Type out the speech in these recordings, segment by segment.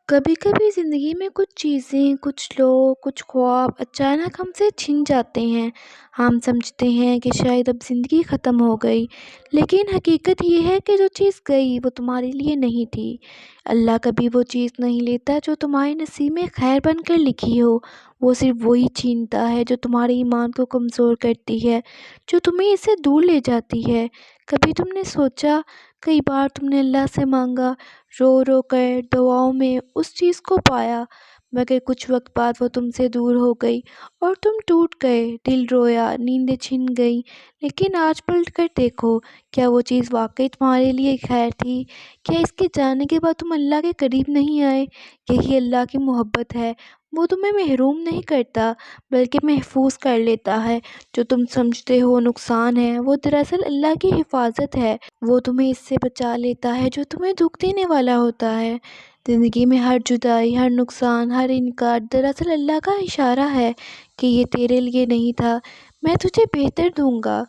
کبھی کبھی زندگی میں کچھ چیزیں، کچھ لوگ، کچھ خواب اچانک ہم سے چھن جاتے ہیں۔ ہم سمجھتے ہیں کہ شاید اب زندگی ختم ہو گئی، لیکن حقیقت یہ ہے کہ جو چیز گئی وہ تمہارے لیے نہیں تھی۔ اللہ کبھی وہ چیز نہیں لیتا جو تمہارے نصیب میں خیر بن کر لکھی ہو، وہ صرف وہی چھینتا ہے جو تمہارے ایمان کو کمزور کرتی ہے، جو تمہیں اس سے دور لے جاتی ہے۔ کبھی تم نے سوچا، کئی بار تم نے اللہ سے مانگا، رو رو کر دعاؤں میں اس چیز کو پایا، مگر کچھ وقت بعد وہ تم سے دور ہو گئی اور تم ٹوٹ گئے، دل رویا، نیندیں چھن گئیں۔ لیکن آج پلٹ کر دیکھو، کیا وہ چیز واقعی تمہارے لیے خیر تھی؟ کیا اس کے جانے کے بعد تم اللہ کے قریب نہیں آئے؟ یہی اللہ کی محبت ہے، وہ تمہیں محروم نہیں کرتا بلکہ محفوظ کر لیتا ہے۔ جو تم سمجھتے ہو نقصان ہے، وہ دراصل اللہ کی حفاظت ہے۔ وہ تمہیں اس سے بچا لیتا ہے جو تمہیں دکھ دینے والا ہوتا ہے۔ زندگی میں ہر جدائی، ہر نقصان، ہر انکار دراصل اللہ کا اشارہ ہے کہ یہ تیرے لیے نہیں تھا، میں تجھے بہتر دوں گا۔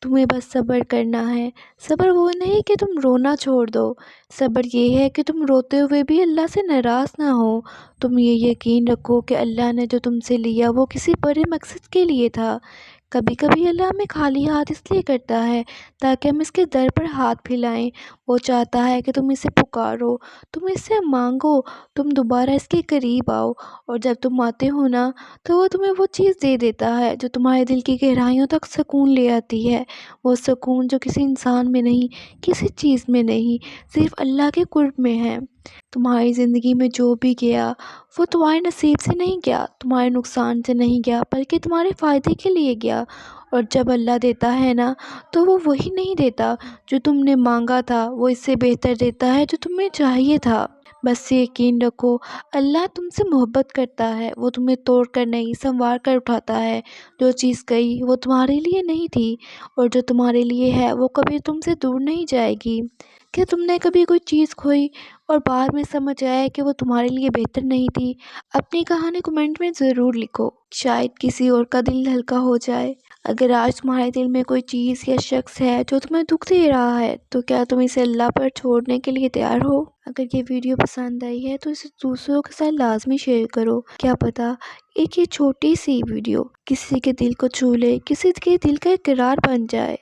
تمہیں بس صبر کرنا ہے۔ صبر وہ نہیں کہ تم رونا چھوڑ دو، صبر یہ ہے کہ تم روتے ہوئے بھی اللہ سے ناراض نہ ہو۔ تم یہ یقین رکھو کہ اللہ نے جو تم سے لیا وہ کسی بڑے مقصد کے لیے تھا۔ کبھی کبھی اللہ ہمیں خالی ہاتھ اس لیے کرتا ہے تاکہ ہم اس کے در پر ہاتھ پھیلائیں۔ وہ چاہتا ہے کہ تم اسے پکارو، تم اس سے مانگو، تم دوبارہ اس کے قریب آؤ، اور جب تم آتے ہو نا تو وہ تمہیں وہ چیز دے دیتا ہے جو تمہارے دل کی گہرائیوں تک سکون لے آتی ہے۔ وہ سکون جو کسی انسان میں نہیں، کسی چیز میں نہیں، صرف اللہ کے قرب میں ہے۔ تمہاری زندگی میں جو بھی گیا وہ تمہارے نصیب سے نہیں گیا، تمہارے نقصان سے نہیں گیا، بلکہ تمہارے فائدے کے لیے گیا۔ اور جب اللہ دیتا ہے نا تو وہ وہی نہیں دیتا جو تم نے مانگا تھا، وہ اس سے بہتر دیتا ہے جو تمہیں چاہیے تھا۔ بس یقین رکھو، اللہ تم سے محبت کرتا ہے، وہ تمہیں توڑ کر نہیں، سنوار کر اٹھاتا ہے۔ جو چیز گئی وہ تمہارے لیے نہیں تھی، اور جو تمہارے لیے ہے وہ کبھی تم سے دور نہیں جائے گی۔ کیا تم نے کبھی کوئی چیز کھوئی اور بعد میں سمجھ آیا کہ وہ تمہارے لیے بہتر نہیں تھی؟ اپنی کہانی کمنٹ میں ضرور لکھو، شاید کسی اور کا دل ہلکا ہو جائے۔ اگر آج تمہارے دل میں کوئی چیز یا شخص ہے جو تمہیں دکھ دے رہا ہے تو کیا تم اسے اللہ پر چھوڑنے کے لیے تیار ہو؟ اگر یہ ویڈیو پسند آئی ہے تو اسے دوسروں کے ساتھ لازمی شیئر کرو۔ کیا پتہ ایک یہ چھوٹی سی ویڈیو کسی کے دل کو چھو لے، کسی کے دل کا اقرار بن جائے۔